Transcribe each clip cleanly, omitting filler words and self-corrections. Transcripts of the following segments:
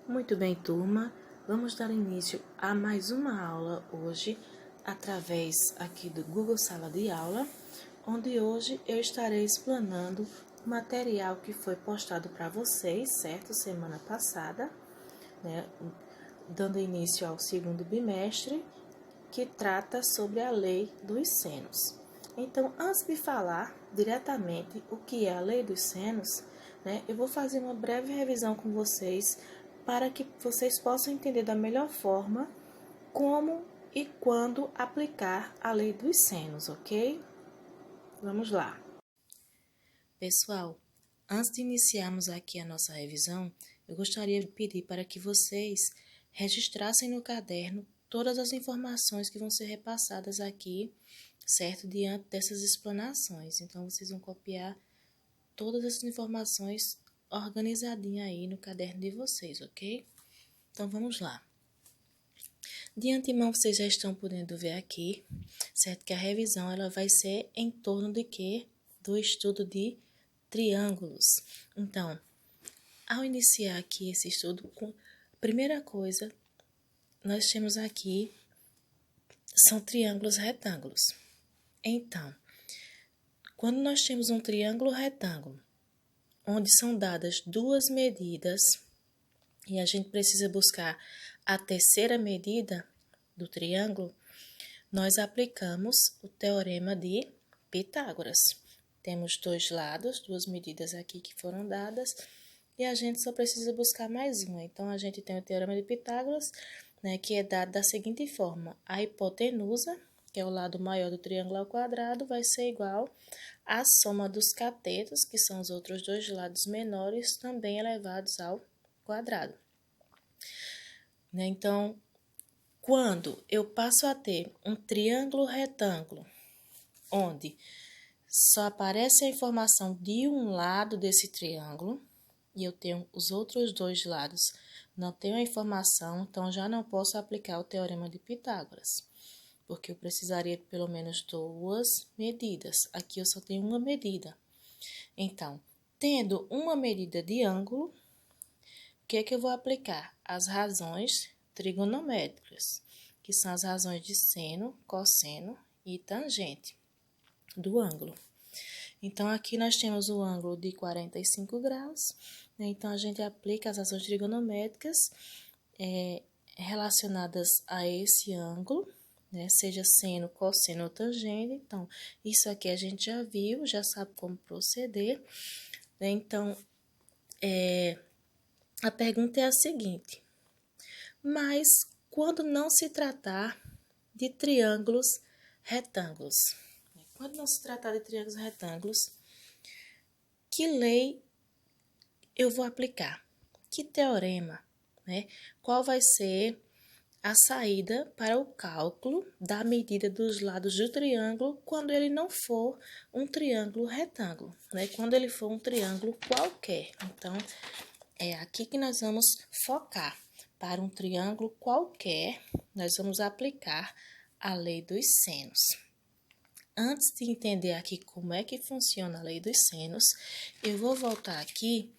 Muito bem, turma. Vamos dar início a mais uma aula hoje, através aqui do Google Sala de Aula, onde hoje eu estarei explanando o material que foi postado para vocês, certo? Semana passada, né? Dando início ao segundo bimestre, que trata sobre a lei dos senos. Então, antes de falar diretamente o que é a lei dos senos, né, eu vou fazer uma breve revisão com vocês para que vocês possam entender da melhor forma como e quando aplicar a lei dos senos, ok? Vamos lá. Pessoal, antes de iniciarmos aqui a nossa revisão, eu gostaria de pedir para que vocês registrassem no caderno todas as informações que vão ser repassadas aqui, certo? Diante dessas explanações. Então, vocês vão copiar todas essas informações organizadinha aí no caderno de vocês, ok? Então, vamos lá. De antemão, vocês já estão podendo ver aqui, certo? Que a revisão ela vai ser em torno de quê? Do estudo de triângulos. Então, ao iniciar aqui esse estudo, primeira coisa, nós temos aqui, são triângulos retângulos. Então, quando nós temos um triângulo retângulo, onde são dadas duas medidas, e a gente precisa buscar a terceira medida do triângulo, nós aplicamos o teorema de Pitágoras. Temos dois lados, duas medidas aqui que foram dadas, e a gente só precisa buscar mais uma. Então, a gente tem o teorema de Pitágoras, né, que é dado da seguinte forma: a hipotenusa, que é o lado maior do triângulo ao quadrado, vai ser igual à soma dos catetos, que são os outros dois lados menores, também elevados ao quadrado. Então, quando eu passo a ter um triângulo retângulo, onde só aparece a informação de um lado desse triângulo, e eu tenho os outros dois lados, não tenho a informação, então já não posso aplicar o teorema de Pitágoras, porque eu precisaria de pelo menos duas medidas. Aqui eu só tenho uma medida. Então, tendo uma medida de ângulo, o que é que eu vou aplicar? As razões trigonométricas, que são as razões de seno, cosseno e tangente do ângulo. Então, aqui nós temos o ângulo de 45 graus, né? Então, a gente aplica as razões trigonométricas relacionadas a esse ângulo, né? Seja seno, cosseno ou tangente. Então, isso aqui a gente já viu, já sabe como proceder, né? Então, a pergunta é a seguinte: mas quando não se tratar de triângulos retângulos? Quando não se tratar de triângulos retângulos, que lei eu vou aplicar? Que teorema, né? Qual vai ser a saída para o cálculo da medida dos lados do triângulo quando ele não for um triângulo retângulo, né? Quando ele for um triângulo qualquer. Então, é aqui que nós vamos focar. Para um triângulo qualquer, nós vamos aplicar a lei dos senos. Antes de entender aqui como é que funciona a lei dos senos, eu vou voltar aqui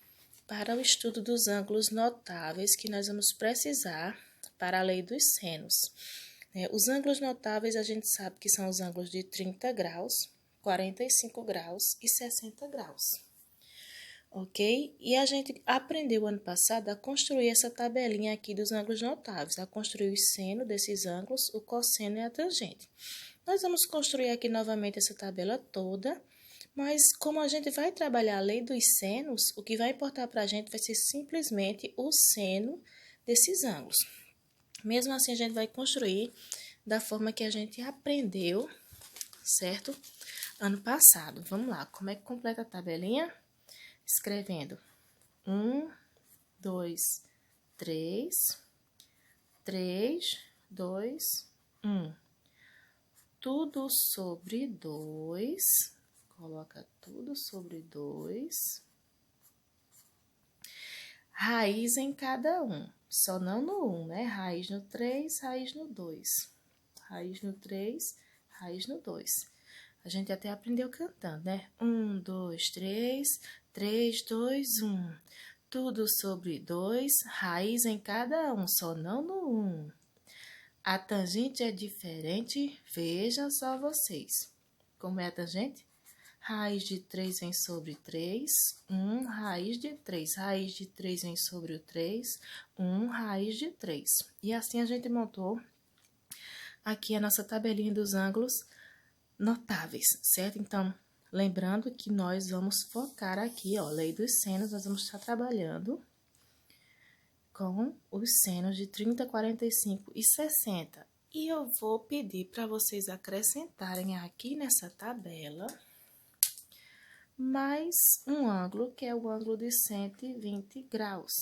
para o estudo dos ângulos notáveis que nós vamos precisar para a lei dos senos. Os ângulos notáveis a gente sabe que são os ângulos de 30 graus, 45 graus e 60 graus. Ok? E a gente aprendeu ano passado a construir essa tabelinha aqui dos ângulos notáveis, a construir o seno desses ângulos, o cosseno e a tangente. Nós vamos construir aqui novamente essa tabela toda, mas como a gente vai trabalhar a lei dos senos, o que vai importar para a gente vai ser simplesmente o seno desses ângulos. Mesmo assim, a gente vai construir da forma que a gente aprendeu, certo? Ano passado. Vamos lá, como é que completa a tabelinha? Escrevendo 1, 2, 3, 3, 2, 1. Tudo sobre 2, coloca tudo sobre 2, raiz em cada um, só não no 1, né? Raiz no 3, raiz no 2, raiz no 3, raiz no 2. A gente até aprendeu cantando, né? 1, 2, 3, 3, 2, 1. Tudo sobre 2, raiz em cada um, só não no 1. A tangente é diferente, vejam só vocês. Como é a tangente? Raiz de 3 vem sobre 3, 1, raiz de 3. Raiz de 3 vem sobre o 3, 1, raiz de 3. E assim a gente montou aqui a nossa tabelinha dos ângulos notáveis, certo? Então, lembrando que nós vamos focar aqui, ó, lei dos senos, nós vamos estar trabalhando com os senos de 30, 45 e 60. E eu vou pedir para vocês acrescentarem aqui nessa tabela mais um ângulo, que é o ângulo de 120 graus.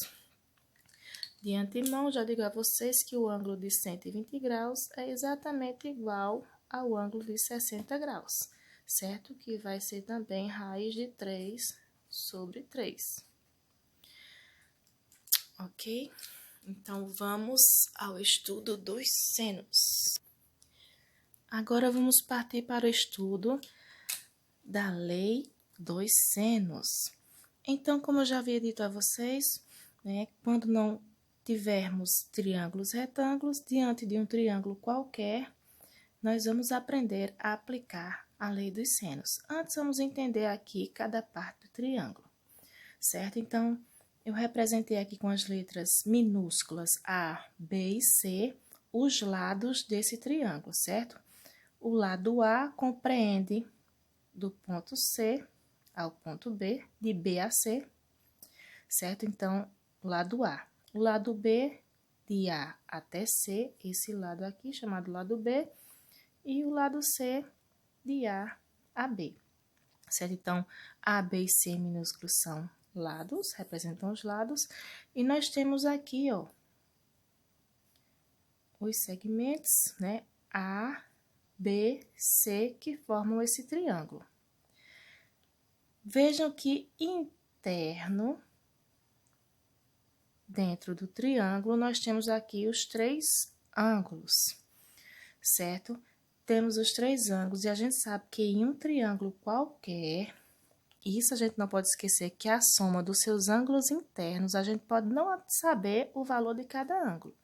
De antemão, já digo a vocês que o ângulo de 120 graus é exatamente igual ao ângulo de 60 graus, certo? Que vai ser também raiz de 3 sobre 3. Ok? Então, vamos ao estudo dos senos. Agora, vamos partir para o estudo da lei dos senos. Então, como eu já havia dito a vocês, né, quando não tivermos triângulos retângulos, diante de um triângulo qualquer, nós vamos aprender a aplicar a lei dos senos. Antes, vamos entender aqui cada parte do triângulo, certo? Então, eu representei aqui com as letras minúsculas A, B e C os lados desse triângulo, certo? O lado A compreende do ponto C ao ponto B, de B a C, certo? Então, lado A. O lado B, de A até C, esse lado aqui, chamado lado B, e o lado C, de A a B, certo? Então, A, B e C minúsculos são lados, representam os lados, e nós temos aqui, ó, os segmentos, né, A, B, C, que formam esse triângulo. Vejam que interno, dentro do triângulo, nós temos aqui os 3 ângulos, certo? Temos os 3 ângulos, e a gente sabe que em um triângulo qualquer, isso a gente não pode esquecer que a soma dos seus ângulos internos, a gente pode não saber o valor de cada ângulo,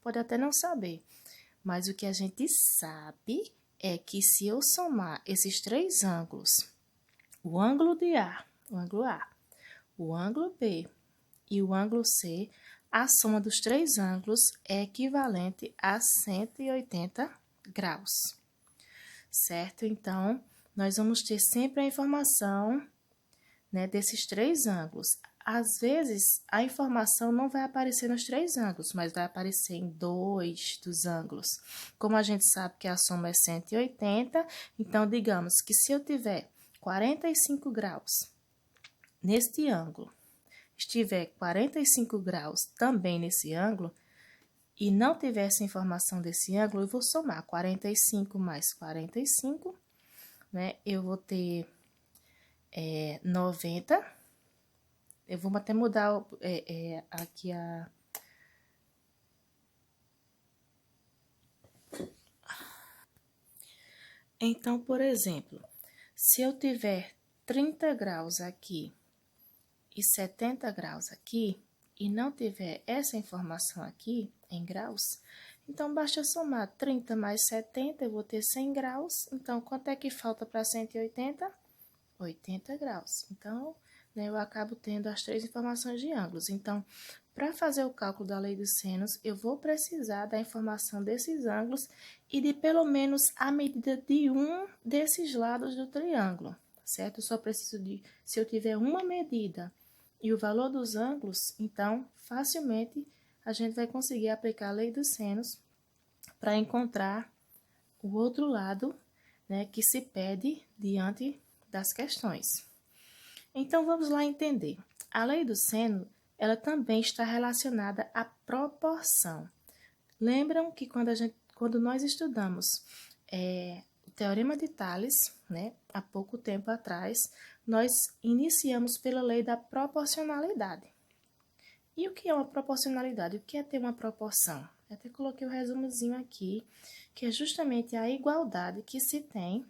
pode até não saber, mas o que a gente sabe é que se eu somar esses 3 ângulos, o ângulo de A, o ângulo B e o ângulo C, a soma dos 3 ângulos é equivalente a 180 graus, certo? Então, nós vamos ter sempre a informação, né, desses 3 ângulos. Às vezes, a informação não vai aparecer nos 3 ângulos, mas vai aparecer em 2 dos ângulos. Como a gente sabe que a soma é 180, então, digamos que se eu tiver 45 graus neste ângulo, estiver 45 graus também nesse ângulo, e não tiver essa informação desse ângulo, eu vou somar 45 mais 45, né? Eu vou ter 90. Eu vou até mudar aqui a... Então, por exemplo, se eu tiver 30 graus aqui e 70 graus aqui, e não tiver essa informação aqui em graus, então basta somar 30 mais 70, eu vou ter 100 graus. Então, quanto é que falta para 180? 80 graus. Então, né, eu acabo tendo as 3 informações de ângulos. Então, para fazer o cálculo da lei dos senos, eu vou precisar da informação desses ângulos e de pelo menos a medida de um desses lados do triângulo, certo? Eu só preciso de, se eu tiver uma medida e o valor dos ângulos, então, facilmente, a gente vai conseguir aplicar a lei dos senos para encontrar o outro lado, né, que se pede diante das questões. Então, vamos lá entender. A lei do seno, ela também está relacionada à proporção. Lembram que quando nós estudamos o Teorema de Tales, né, há pouco tempo atrás, nós iniciamos pela lei da proporcionalidade. E o que é uma proporcionalidade? O que é ter uma proporção? Eu até coloquei o resumozinho aqui, que é justamente a igualdade que se tem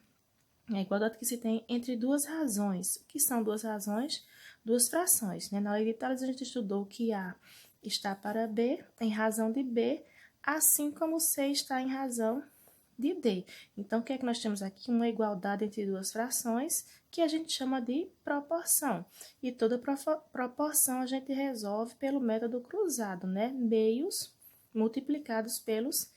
entre duas razões. O que são duas razões? duas frações, né? Na lei de Tales a gente estudou que A está para B em razão de B, assim como C está em razão de D. Então, o que é que nós temos aqui? Uma igualdade entre duas frações, que a gente chama de proporção. E toda proporção a gente resolve pelo método cruzado, né? Meios multiplicados pelos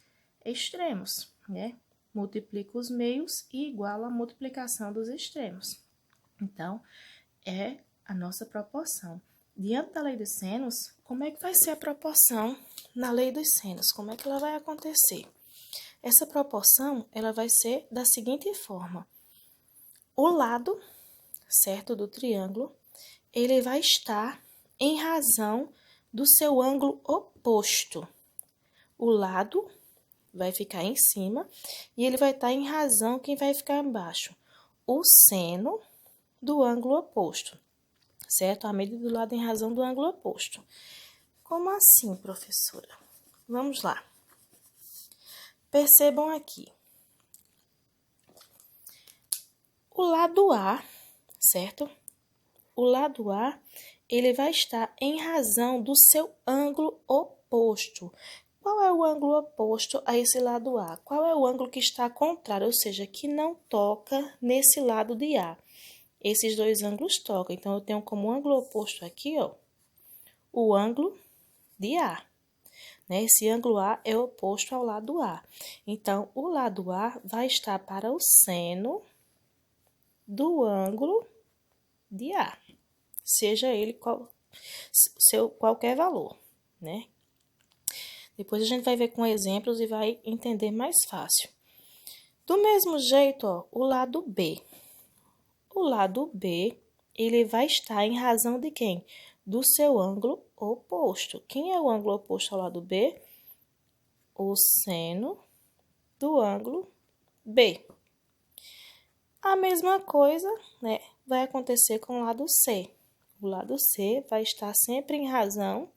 extremos, né? Multiplica os meios e iguala a multiplicação dos extremos. Então, é a nossa proporção. Diante da lei dos senos, como é que vai ser a proporção na lei dos senos? Como é que ela vai acontecer? Essa proporção, ela vai ser da seguinte forma. O lado, certo, do triângulo, ele vai estar em razão do seu ângulo oposto. O lado vai ficar em cima e ele vai estar em razão, quem vai ficar embaixo? O seno do ângulo oposto, certo? A medida do lado em razão do ângulo oposto. Como assim, professora? Vamos lá. Percebam aqui. O lado A, certo? O lado A, ele vai estar em razão do seu ângulo oposto. Qual é o ângulo oposto a esse lado A? Qual é o ângulo que está contrário, ou seja, que não toca nesse lado de A? Esses dois ângulos tocam. Então, eu tenho como ângulo oposto aqui, ó, o ângulo de A. Né? Esse ângulo A é oposto ao lado A. Então, o lado A vai estar para o seno do ângulo de A, seja ele qualquer valor, né? Depois a gente vai ver com exemplos e vai entender mais fácil. Do mesmo jeito, ó, o lado B. O lado B, ele vai estar em razão de quem? Do seu ângulo oposto. Quem é o ângulo oposto ao lado B? O seno do ângulo B. A mesma coisa, né, vai acontecer com o lado C. O lado C vai estar sempre em razão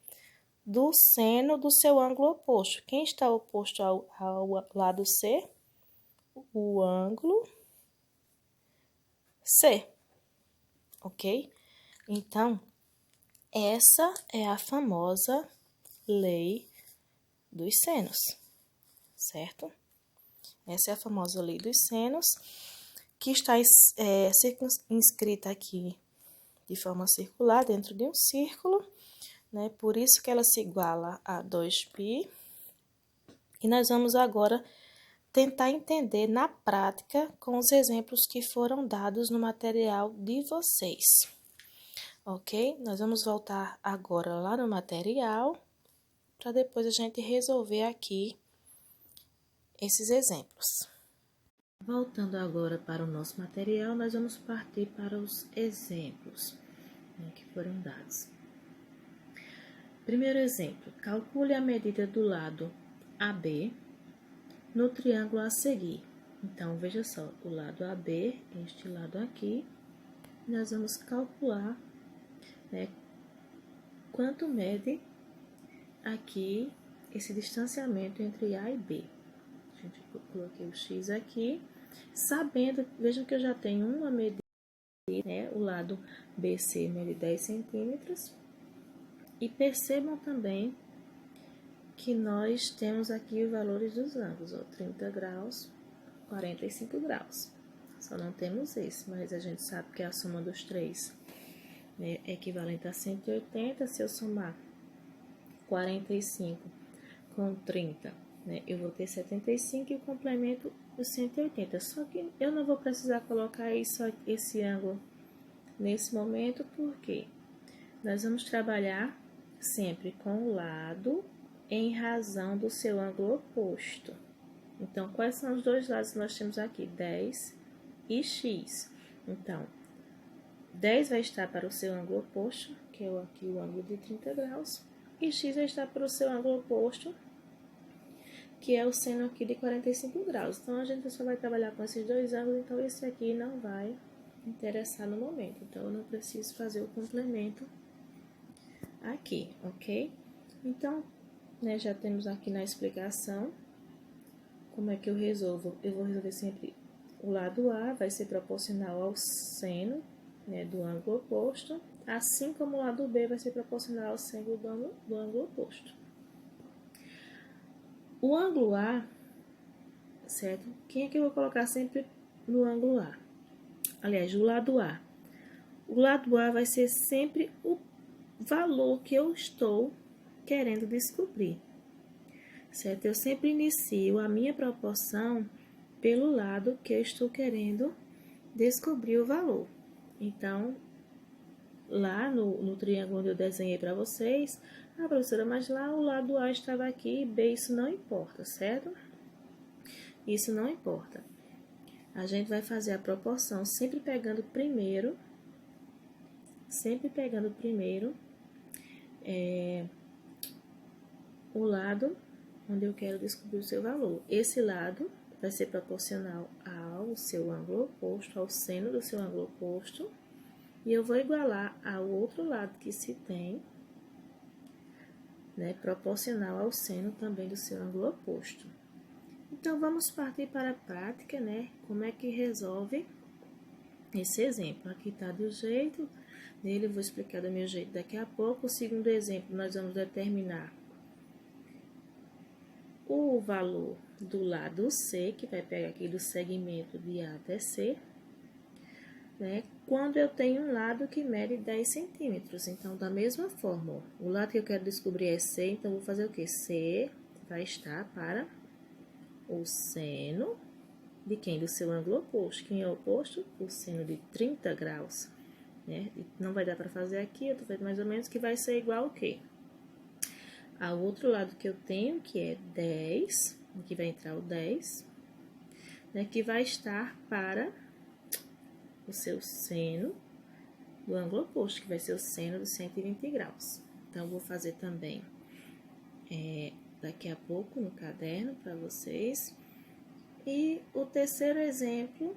do seno do seu ângulo oposto. Quem está oposto ao lado C? O ângulo C, ok? Então, essa é a famosa lei dos senos, certo? Essa é a famosa lei dos senos, que está inscrita aqui de forma circular dentro de um círculo, né? Por isso que ela se iguala a 2π. E nós vamos agora tentar entender na prática com os exemplos que foram dados no material de vocês. Ok? Nós vamos voltar agora lá no material, para depois a gente resolver aqui esses exemplos. Voltando agora para o nosso material, nós vamos partir para os exemplos, né, que foram dados. Primeiro exemplo, calcule a medida do lado AB no triângulo a seguir. Então, veja só, o lado AB, este lado aqui, nós vamos calcular, né, quanto mede aqui esse distanciamento entre A e B. A gente coloquei o X aqui, sabendo, vejam que eu já tenho uma medida, né, o lado BC mede 10 centímetros, e percebam também que nós temos aqui os valores dos ângulos, ó, 30 graus, 45 graus. Só não temos esse, mas a gente sabe que a soma dos três, né, é equivalente a 180. Se eu somar 45 com 30, né, eu vou ter 75 e o complemento os 180. Só que eu não vou precisar colocar esse ângulo nesse momento, porque nós vamos trabalhar sempre com o lado em razão do seu ângulo oposto. Então, quais são os dois lados que nós temos aqui? 10 e x. Então, 10 vai estar para o seu ângulo oposto, que é aqui o ângulo de 30 graus, e x vai estar para o seu ângulo oposto, que é o seno aqui de 45 graus. Então, a gente só vai trabalhar com esses dois ângulos, então esse aqui não vai interessar no momento. Então, eu não preciso fazer o complemento aqui, ok? Então, né, já temos aqui na explicação como é que eu resolvo. Eu vou resolver sempre o lado A, vai ser proporcional ao seno, né, do ângulo oposto, assim como o lado B vai ser proporcional ao ângulo do ângulo oposto. O ângulo A, certo? Quem é que eu vou colocar sempre no ângulo A? Aliás, o lado A. O lado A vai ser sempre o valor que eu estou querendo descobrir, certo? Eu sempre inicio a minha proporção pelo lado que eu estou querendo descobrir o valor. Então, lá no triângulo onde eu desenhei para vocês, professora, mas lá o lado A estava aqui e B, isso não importa, certo? Isso não importa. A gente vai fazer a proporção sempre pegando primeiro o lado onde eu quero descobrir o seu valor. Esse lado vai ser proporcional ao seu ângulo oposto, ao seno do seu ângulo oposto, e eu vou igualar ao outro lado que se tem, né, proporcional ao seno também do seu ângulo oposto. Então, vamos partir para a prática, né? Como é que resolve esse exemplo? Aqui está do jeito dele, eu vou explicar do meu jeito daqui a pouco. O segundo exemplo, nós vamos determinar o valor do lado C, que vai pegar aqui do segmento de A até C, né? Quando eu tenho um lado que mede 10 centímetros. Então, da mesma forma, ó, o lado que eu quero descobrir é C, então, vou fazer o quê? C vai estar para o seno de quem? Do seu ângulo oposto. Quem é o oposto? O seno de 30 graus, né? Não vai dar para fazer aqui, eu tô fazendo mais ou menos, que vai ser igual ao quê? Ao outro lado que eu tenho, que é 10, aqui vai entrar o 10, né? Que vai estar para o seu seno do ângulo oposto, que vai ser o seno de 120 graus. Então, vou fazer também daqui a pouco no caderno para vocês. E o terceiro exemplo,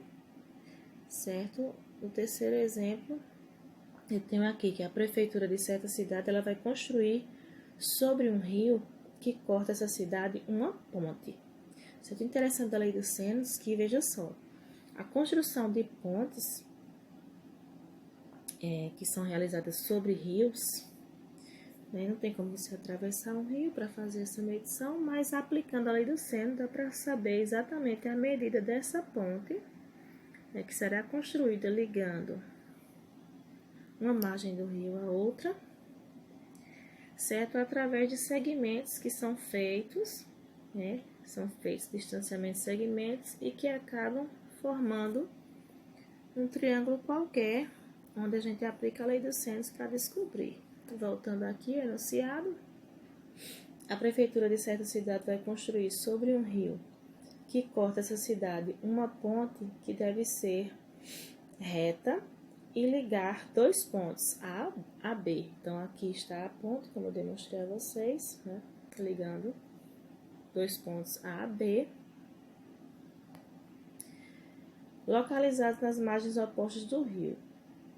certo? O terceiro exemplo, eu tenho aqui que a prefeitura de certa cidade, ela vai construir sobre um rio que corta essa cidade uma ponte. Certo? Interessante da lei dos senos que, veja só, a construção de pontes que são realizadas sobre rios, né? Não tem como você atravessar um rio para fazer essa medição, mas aplicando a lei do seno dá para saber exatamente a medida dessa ponte, né, que será construída ligando uma margem do rio a outra, certo? Através de segmentos que são feitos, né? São feitos distanciamentos de segmentos e que acabam formando um triângulo qualquer, onde a gente aplica a lei dos senos para descobrir. Voltando aqui, enunciado, a prefeitura de certa cidade vai construir sobre um rio que corta essa cidade uma ponte que deve ser reta e ligar dois pontos, A a B. Então, aqui está a ponte, como eu demonstrei a vocês, né? Ligando dois pontos A a B, localizados nas margens opostas do rio.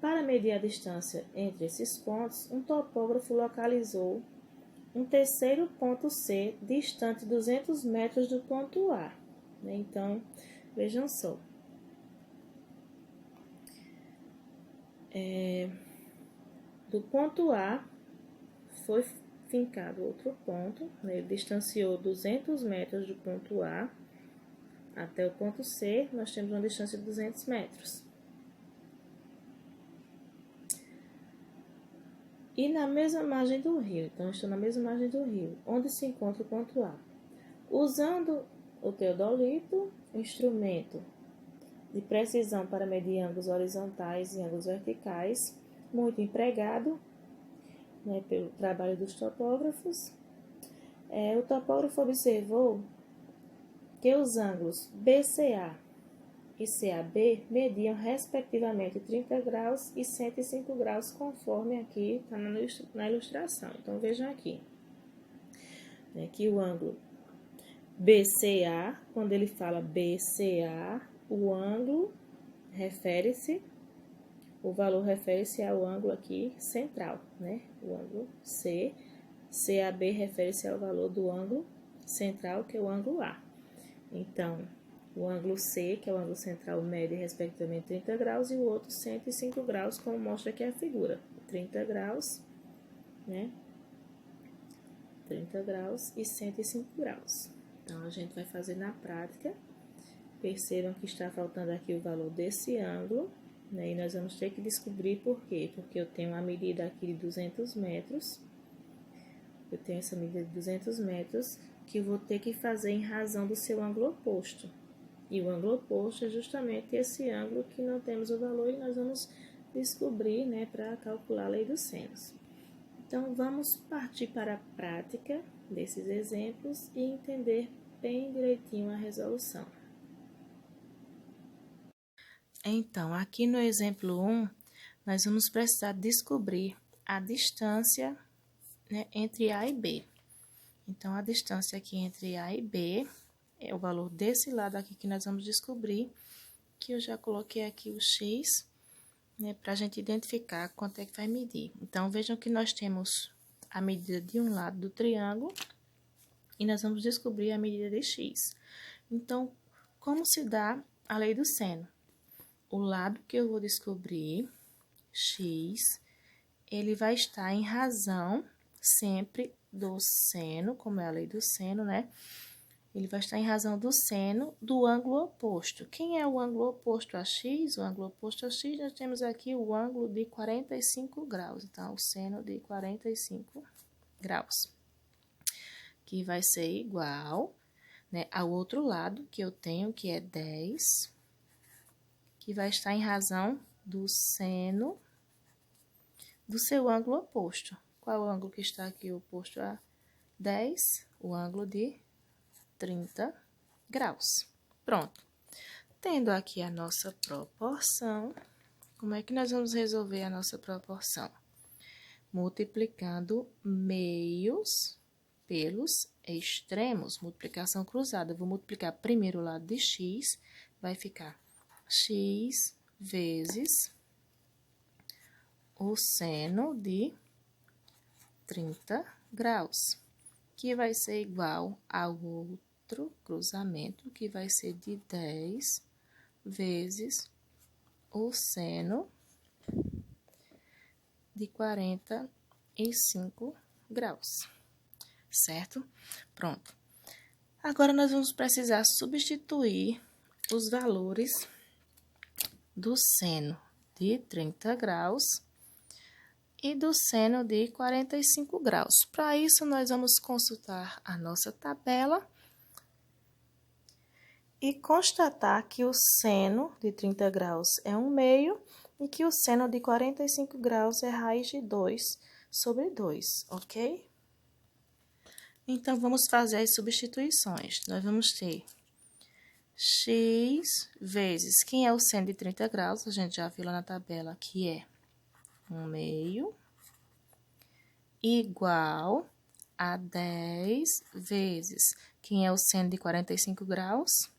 Para medir a distância entre esses pontos, um topógrafo localizou um terceiro ponto C, distante 200 metros do ponto A. Então, vejam só. Do ponto A foi fincado outro ponto, né? Ele distanciou 200 metros do ponto A até o ponto C, nós temos uma distância de 200 metros. E na mesma margem do rio, então estou na mesma margem do rio, onde se encontra o ponto A. Usando o teodolito, instrumento de precisão para medir ângulos horizontais e ângulos verticais, muito empregado, né, pelo trabalho dos topógrafos, o topógrafo observou que os ângulos BCA e CAB mediam respectivamente 30 graus e 105 graus, conforme aqui está na ilustração. Então, vejam aqui, né, que o ângulo BCA, quando ele fala BCA, o ângulo o valor refere-se ao ângulo aqui central, né? O ângulo C. CAB refere-se ao valor do ângulo central, que é o ângulo A. Então, o ângulo C, que é o ângulo central, mede respectivamente 30 graus, e o outro 105 graus, como mostra aqui a figura. 30 graus, né? 30 graus e 105 graus. Então, a gente vai fazer na prática. Percebam que está faltando aqui o valor desse ângulo, né? E nós vamos ter que descobrir por quê. Porque eu tenho uma medida aqui de 200 metros. Eu tenho essa medida de 200 metros que eu vou ter que fazer em razão do seu ângulo oposto. E o ângulo oposto é justamente esse ângulo que não temos o valor e nós vamos descobrir, né, para calcular a lei dos senos. Então, vamos partir para a prática desses exemplos e entender bem direitinho a resolução. Então, aqui no exemplo 1, nós vamos precisar descobrir a distância, né, entre A e B. Então, a distância aqui entre A e B é o valor desse lado aqui que nós vamos descobrir, que eu já coloquei aqui o X, né, para a gente identificar quanto é que vai medir. Então, vejam que nós temos a medida de um lado do triângulo e nós vamos descobrir a medida de X. Então, como se dá a lei do seno? O lado que eu vou descobrir, X, ele vai estar em razão sempre do seno, como é a lei do seno, né? Ele vai estar em razão do seno do ângulo oposto. Quem é o ângulo oposto a x? O ângulo oposto a x, nós temos aqui o ângulo de 45 graus. Então, o seno de 45 graus, que vai ser igual, né, ao outro lado que eu tenho, que é 10, que vai estar em razão do seno do seu ângulo oposto. Qual é o ângulo que está aqui oposto a 10? O ângulo de 30 graus. Pronto. Tendo aqui a nossa proporção, como é que nós vamos resolver a nossa proporção? Multiplicando meios pelos extremos, multiplicação cruzada. Eu vou multiplicar primeiro o lado de x, vai ficar x vezes o seno de 30 graus, que vai ser igual ao outro cruzamento, que vai ser de 10 vezes o seno de 45 graus, certo? Pronto. Agora, nós vamos precisar substituir os valores do seno de 30 graus e do seno de 45 graus. Para isso, nós vamos consultar a nossa tabela e constatar que o seno de 30 graus é 1/2 e que o seno de 45 graus é raiz de 2 sobre 2, ok? Então, vamos fazer as substituições. Nós vamos ter x vezes, quem é o seno de 30 graus? A gente já viu lá na tabela que é 1/2 igual a 10 vezes, quem é o seno de 45 graus?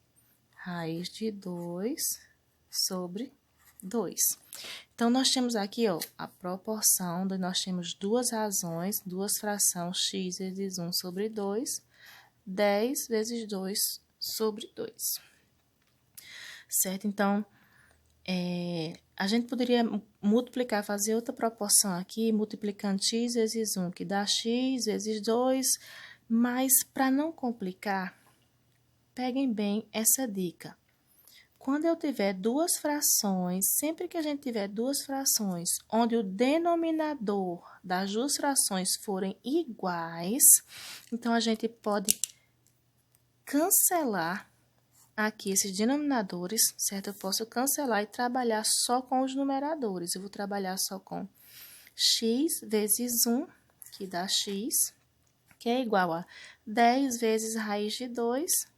Raiz de 2 sobre 2. Então, nós temos aqui, ó, a proporção, nós temos duas razões, duas frações, x vezes 1 sobre 2, 10 vezes 2 sobre 2. Certo? Então, a gente poderia multiplicar, fazer outra proporção aqui, multiplicando x vezes 1, que dá x vezes 2, mas para não complicar, peguem bem essa dica. Quando eu tiver duas frações, sempre que a gente tiver duas frações, onde o denominador das duas frações forem iguais, então a gente pode cancelar aqui esses denominadores, certo? Eu posso cancelar e trabalhar só com os numeradores. Eu vou trabalhar só com x vezes 1, que dá x, que é igual a 10 vezes raiz de 2,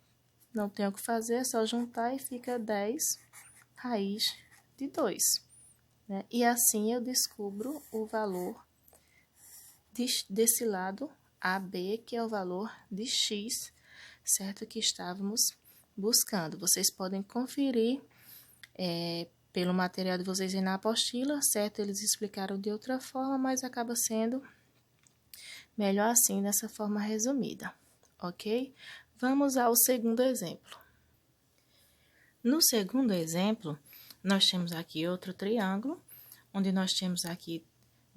não tenho o que fazer, é só juntar e fica 10 raiz de 2, né? E assim eu descubro o valor desse lado AB, que é o valor de x, certo? Que estávamos buscando. Vocês podem conferir pelo material de vocês aí na apostila, certo? Eles explicaram de outra forma, mas acaba sendo melhor assim, dessa forma resumida, ok? Vamos ao segundo exemplo. No segundo exemplo, nós temos aqui outro triângulo, onde nós temos aqui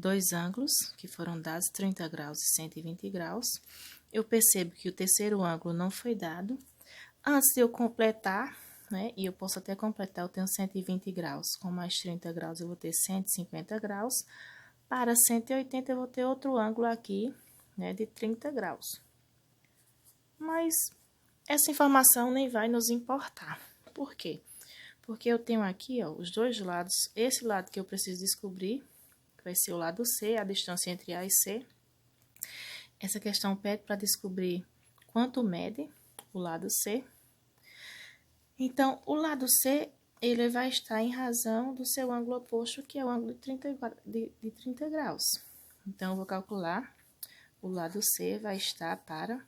dois ângulos, que foram dados, 30 graus e 120 graus. Eu percebo que o terceiro ângulo não foi dado. Antes de eu completar, né, e eu posso até completar, eu tenho 120 graus, com mais 30 graus eu vou ter 150 graus. Para 180 eu vou ter outro ângulo aqui, né, de 30 graus. Mas essa informação nem vai nos importar. Por quê? Porque eu tenho aqui, ó, os dois lados, esse lado que eu preciso descobrir, que vai ser o lado C, a distância entre A e C. Essa questão pede para descobrir quanto mede o lado C. Então, o lado C, ele vai estar em razão do seu ângulo oposto, que é o ângulo de 30 graus. Então, eu vou calcular, o lado C vai estar para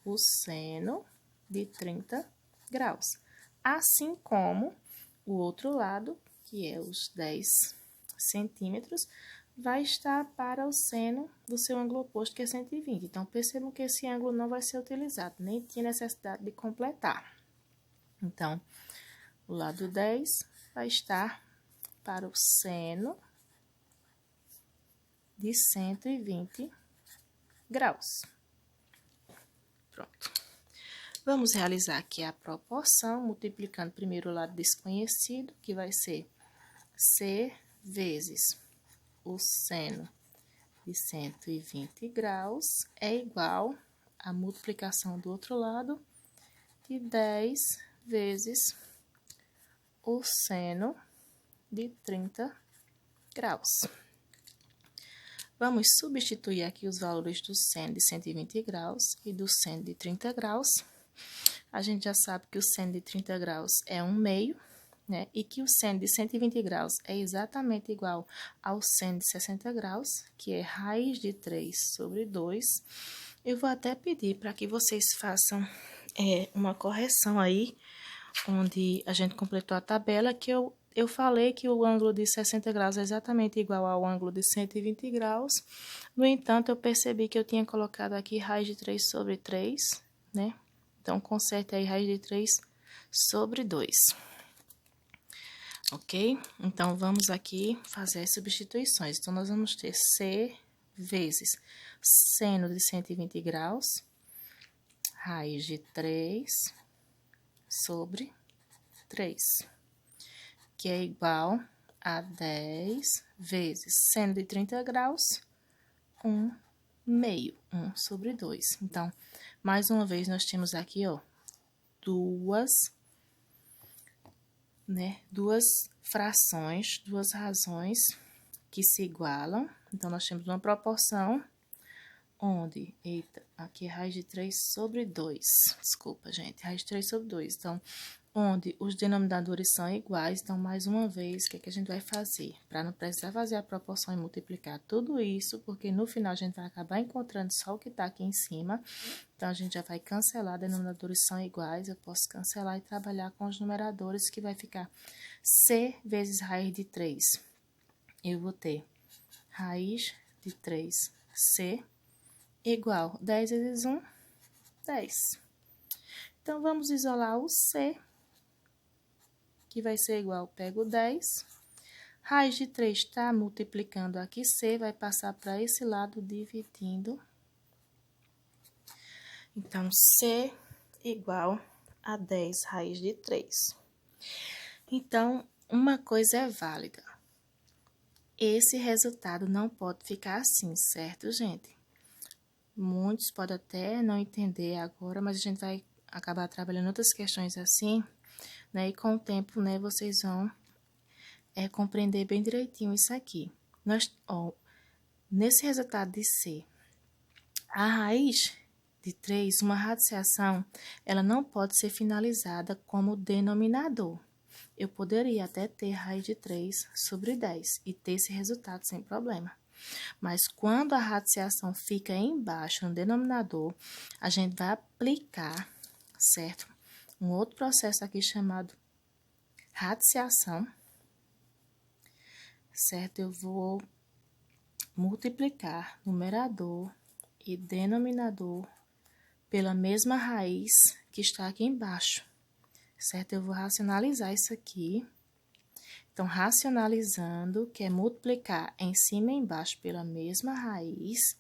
o seno de 30 graus. Assim como o outro lado, que é os 10 centímetros, vai estar para o seno do seu ângulo oposto, que é 120. Então, percebam que esse ângulo não vai ser utilizado, nem tinha necessidade de completar. Então, o lado 10 vai estar para o seno de 120 graus. Pronto. Vamos realizar aqui a proporção, multiplicando primeiro o lado desconhecido, que vai ser C vezes o seno de 120 graus, é igual à multiplicação do outro lado de 10 vezes o seno de 30 graus. Vamos substituir aqui os valores do seno de 120 graus e do seno de 30 graus. A gente já sabe que o seno de 30 graus é 1/2, né? E que o seno de 120 graus é exatamente igual ao seno de 60 graus, que é raiz de 3 sobre 2. Eu vou até pedir para que vocês façam uma correção aí, onde a gente completou a tabela, que eu falei que o ângulo de 60 graus é exatamente igual ao ângulo de 120 graus. No entanto, eu percebi que eu tinha colocado aqui raiz de 3 sobre 3, né? Então, conserte aí raiz de 3 sobre 2. Ok? Então, vamos aqui fazer as substituições. Então, nós vamos ter C vezes seno de 120 graus, raiz de 3 sobre 3, que é igual a 10 vezes seno de 30 graus, 1/2, 1 sobre 2. Então, mais uma vez, nós temos aqui, ó, duas frações, duas razões que se igualam. Então, nós temos uma proporção onde, aqui é raiz de 3 sobre 2. Desculpa, gente, raiz de 3 sobre 2. Então, onde os denominadores são iguais. Então, mais uma vez, o que é que a gente vai fazer? Para não precisar fazer a proporção e multiplicar tudo isso, porque no final a gente vai acabar encontrando só o que está aqui em cima. Então, a gente já vai cancelar, denominadores são iguais, eu posso cancelar e trabalhar com os numeradores, que vai ficar C vezes raiz de 3. Eu vou ter raiz de 3C igual 10 vezes 1, 10. Então, vamos isolar o C, que vai ser igual, pego 10. Raiz de 3 está multiplicando aqui C, vai passar para esse lado dividindo. Então, C igual a 10 raiz de 3. Então, uma coisa é válida. Esse resultado não pode ficar assim, certo, gente? Muitos podem até não entender agora, mas a gente vai acabar trabalhando outras questões assim, né? E com o tempo, né, vocês vão compreender bem direitinho isso aqui. Nesse resultado de C, a raiz de 3, uma radiciação, ela não pode ser finalizada como denominador. Eu poderia até ter raiz de 3 sobre 10 e ter esse resultado sem problema. Mas quando a radiciação fica embaixo no denominador, a gente vai aplicar, certo? Um outro processo aqui chamado radiciação, certo? Eu vou multiplicar numerador e denominador pela mesma raiz que está aqui embaixo, certo? Eu vou racionalizar isso aqui. Então, racionalizando, que é multiplicar em cima e embaixo pela mesma raiz.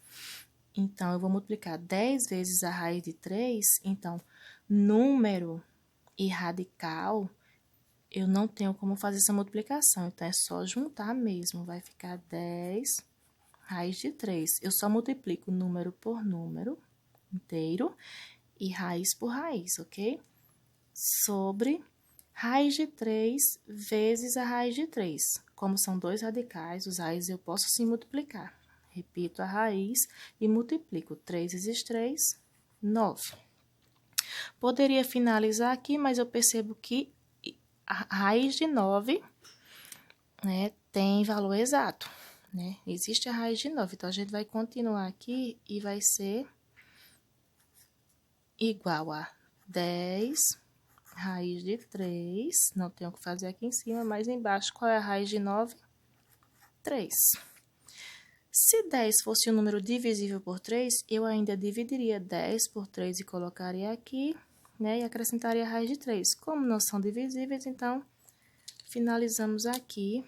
Então, eu vou multiplicar 10 vezes a raiz de 3. Então, número e radical, eu não tenho como fazer essa multiplicação. Então, é só juntar mesmo. Vai ficar 10 raiz de 3. Eu só multiplico número por número inteiro e raiz por raiz, ok? Sobre raiz de 3 vezes a raiz de 3. Como são dois radicais, os raízes eu posso sim multiplicar. Repito a raiz e multiplico. 3 vezes 3, 9. Poderia finalizar aqui, mas eu percebo que a raiz de 9, né, tem valor exato, né? Existe a raiz de 9, então a gente vai continuar aqui e vai ser igual a 10 raiz de 3, não tenho o que fazer aqui em cima, mas embaixo, qual é a raiz de 9? 3. Se 10 fosse um número divisível por 3, eu ainda dividiria 10 por 3 e colocaria aqui, né, e acrescentaria a raiz de 3. Como não são divisíveis, então, finalizamos aqui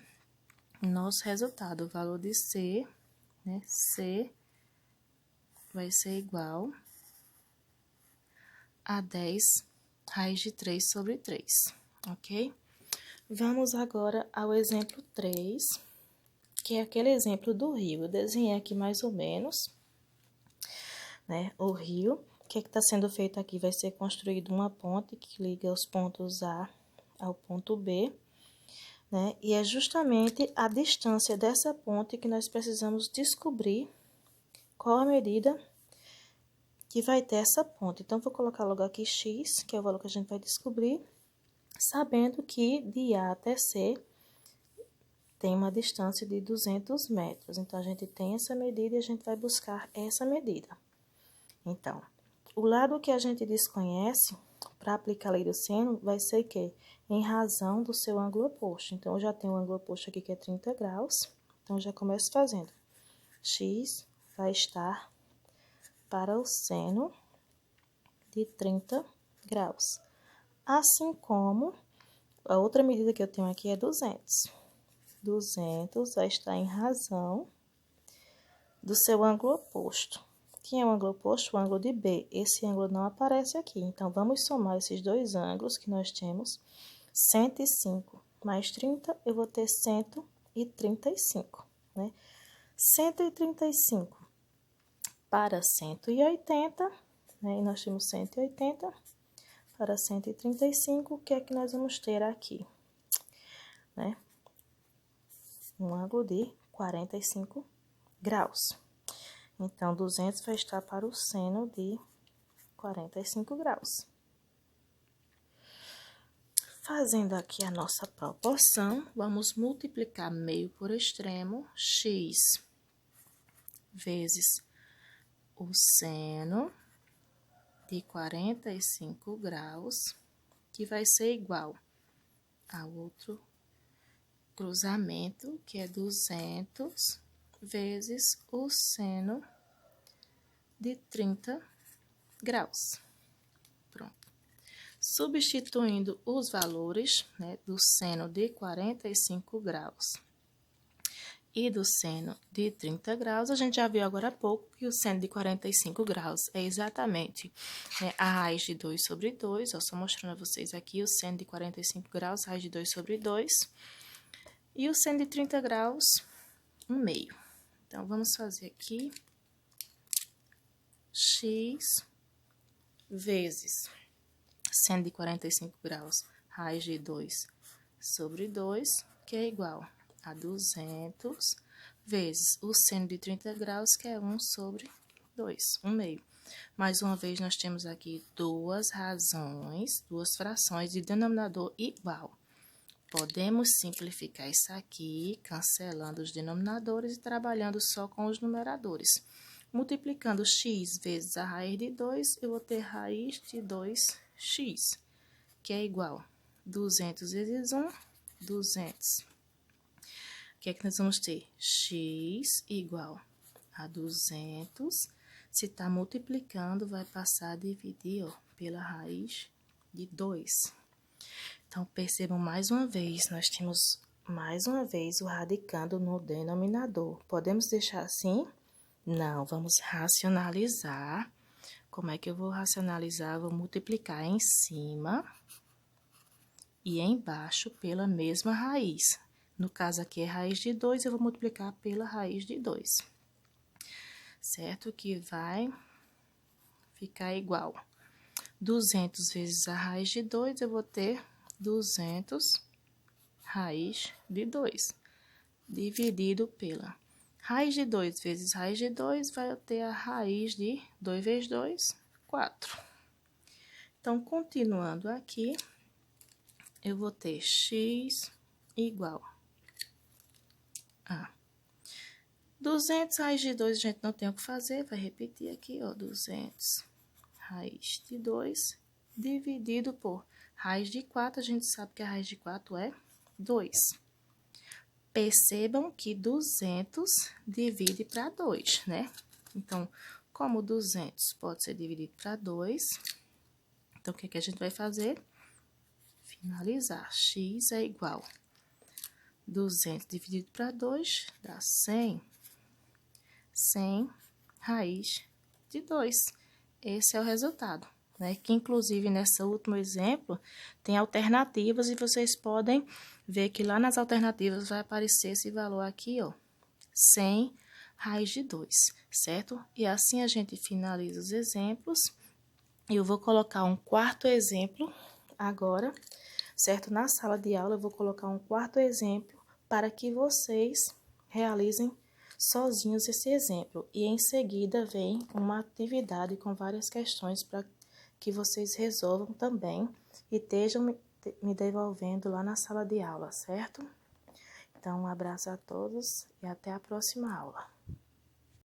o nosso resultado. O valor de C, né, C vai ser igual a 10 raiz de 3 sobre 3, ok? Vamos agora ao exemplo 3, que é aquele exemplo do rio. Eu desenhei aqui mais ou menos, né, o rio. O que está sendo feito aqui? Vai ser construído uma ponte que liga os pontos A ao ponto B, né? E é justamente a distância dessa ponte que nós precisamos descobrir qual a medida que vai ter essa ponte. Então, vou colocar logo aqui x, que é o valor que a gente vai descobrir, sabendo que de A até C tem uma distância de 200 metros. Então, a gente tem essa medida e a gente vai buscar essa medida. Então, o lado que a gente desconhece, para aplicar a lei do seno, vai ser que em razão do seu ângulo oposto. Então, eu já tenho o ângulo oposto aqui que é 30 graus. Então, eu já começo fazendo. X vai estar para o seno de 30 graus. Assim como a outra medida que eu tenho aqui é 200. 200 vai estar em razão do seu ângulo oposto. Que é o ângulo oposto? O ângulo de B. Esse ângulo não aparece aqui. Então, vamos somar esses dois ângulos que nós temos. 105 mais 30, eu vou ter 135, né? 135 para 180, né? E nós temos 180 para 135, o que é que nós vamos ter aqui, né? Um ângulo de 45 graus. Então, 200 vai estar para o seno de 45 graus. Fazendo aqui a nossa proporção, vamos multiplicar meio por extremo, x vezes o seno de 45 graus, que vai ser igual ao outro cruzamento, que é 200 vezes o seno de 30 graus. Pronto. Substituindo os valores, né, do seno de 45 graus e do seno de 30 graus, a gente já viu agora há pouco que o seno de 45 graus é exatamente, né, a raiz de 2 sobre 2, ó, só mostrando a vocês aqui o seno de 45 graus, raiz de 2 sobre 2, e o seno de 30 graus, 1 meio. Então, vamos fazer aqui x vezes seno de 45 graus, raiz de 2 sobre 2, que é igual a 200 vezes o seno de 30 graus, que é 1 sobre 2, 1 meio. Mais uma vez, nós temos aqui duas razões, duas frações de denominador igual. Podemos simplificar isso aqui, cancelando os denominadores e trabalhando só com os numeradores. Multiplicando x vezes a raiz de 2, eu vou ter raiz de 2x, que é igual a 200 vezes 1, 200. O que é que nós vamos ter? X igual a 200. Se está multiplicando, vai passar a dividir, ó, pela raiz de 2. Então, percebam mais uma vez, nós temos mais uma vez o radicando no denominador. Podemos deixar assim? Não, vamos racionalizar. Como é que eu vou racionalizar? Vou multiplicar em cima e embaixo pela mesma raiz. No caso aqui é raiz de 2, eu vou multiplicar pela raiz de 2. Certo? Que vai ficar igual. 200 vezes a raiz de 2, eu vou ter 200 raiz de 2, dividido pela raiz de 2 vezes raiz de 2, vai ter a raiz de 2 vezes 2, 4. Então, continuando aqui, eu vou ter x igual a 200 raiz de 2, a gente não tem o que fazer, vai repetir aqui, ó, 200 raiz de 2 dividido por raiz de 4, a gente sabe que a raiz de 4 é 2. Percebam que 200 divide para 2, né? Então, como 200 pode ser dividido para 2, então, o que a gente vai fazer? Finalizar. X é igual a 200 dividido para 2, dá 100. 100 raiz de 2. Esse é o resultado, né? Que, inclusive, nesse último exemplo, tem alternativas e vocês podem ver que lá nas alternativas vai aparecer esse valor aqui, ó, 100 raiz de 2, certo? E assim a gente finaliza os exemplos. Eu vou colocar um quarto exemplo agora, certo? Na sala de aula eu vou colocar um quarto exemplo para que vocês realizem sozinhos esse exemplo. E em seguida vem uma atividade com várias questões para que vocês resolvam também e estejam me devolvendo lá na sala de aula, certo? Então, um abraço a todos e até a próxima aula.